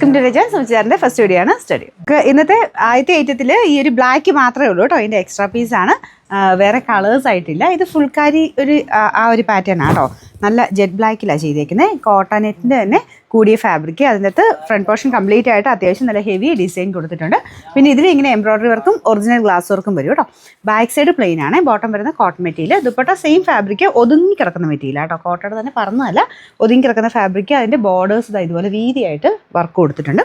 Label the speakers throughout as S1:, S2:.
S1: സുമിച്ചാറിന്റെ first video ആണ് study. ഇന്നത്തെ ആദ്യത്തെ ഐറ്റത്തിൽ ഈ ഒരു ബ്ലാക്ക് മാത്രമേ ഉള്ളൂ കേട്ടോ. ഇതിന്റെ എക്സ്ട്രാ പീസാണ്, വേറെ കളേഴ്സ് ആയിട്ടില്ല. ഇത് ഫുൾക്കാരി ആ ഒരു പാറ്റേൺ ആണോ. നല്ല ജെറ്റ് ബ്ലാക്കിലാണ് ചെയ്തേക്കുന്നത്. കോട്ടൺ നെറ്റിൻ്റെ തന്നെ കൂടിയ ഫാബ്രിക്. അതിനകത്ത് ഫ്രണ്ട് പോർഷൻ കംപ്ലീറ്റ് ആയിട്ട് അത്യാവശ്യം നല്ല ഹെവി ഡിസൈൻ കൊടുത്തിട്ടുണ്ട്. പിന്നെ ഇതിൽ ഇങ്ങനെ എംബ്രോയ്ഡറി വർക്കും ഒറിജിനൽ ഗ്ലാസ് വർക്കും വരും കേട്ടോ. ബാക്ക് സൈഡ് പ്ലെയിൻ ആണ്. ബോട്ടം വരുന്ന cotton material. Dupatta same fabric, ഒതുങ്ങി കിടക്കുന്ന മെറ്റീരിയൽ കേട്ടോ. കോട്ടൺ തന്നെ പറഞ്ഞതല്ല, ഒതുങ്ങി കിടക്കുന്ന ഫാബ്രിക്. അതിൻ്റെ ബോർഡേഴ്സ് ഇതുപോലെ വീതിയായിട്ട് വർക്ക് കൊടുത്തിട്ടുണ്ട്.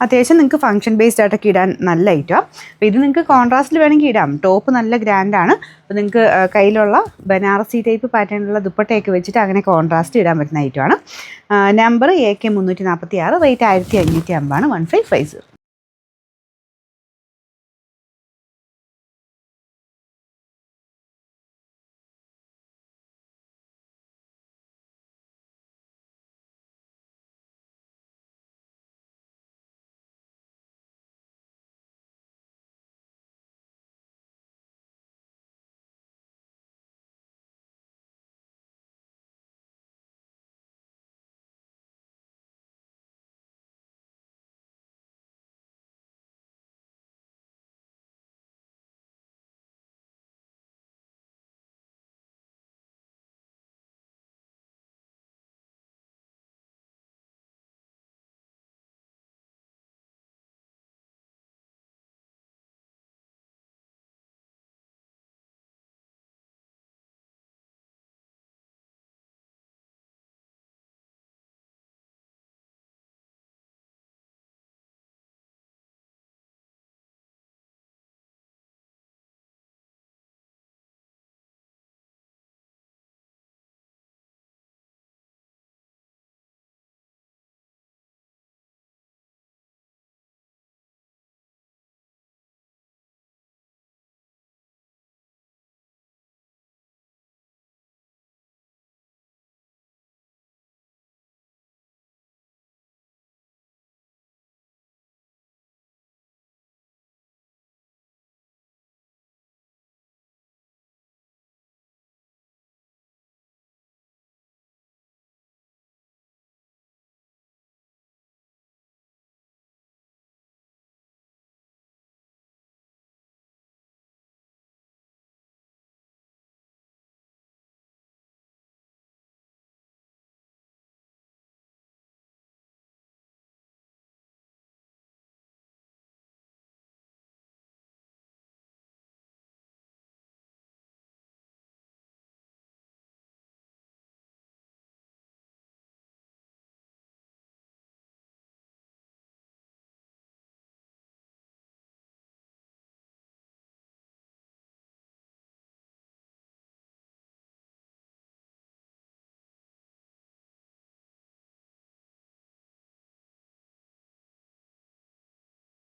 S1: അത്യാവശ്യം നിങ്ങൾക്ക് ഫംഗ്ഷൻ ബേസ്ഡ് ആയിട്ടൊക്കെ ഇടാൻ നല്ല ഐറ്റമാണ്. അപ്പോൾ ഇത് നിങ്ങൾക്ക് കോൺട്രാസ്റ്റിൽ വേണമെങ്കിൽ ഇടാം. ടോപ്പ് നല്ല ഗ്രാൻഡാണ്. അപ്പോൾ നിങ്ങൾക്ക് കയ്യിലുള്ള ബനാറസി ടൈപ്പ് പാറ്റേണിലുള്ള ദുപ്പട്ടയൊക്കെ വെച്ചിട്ട് അങ്ങനെ കോൺട്രാസ്റ്റ് ഇടാൻ പറ്റുന്ന ഐറ്റമാണ്. നമ്പർ AK346, റേറ്റ് 1550 ആണ്. 1550.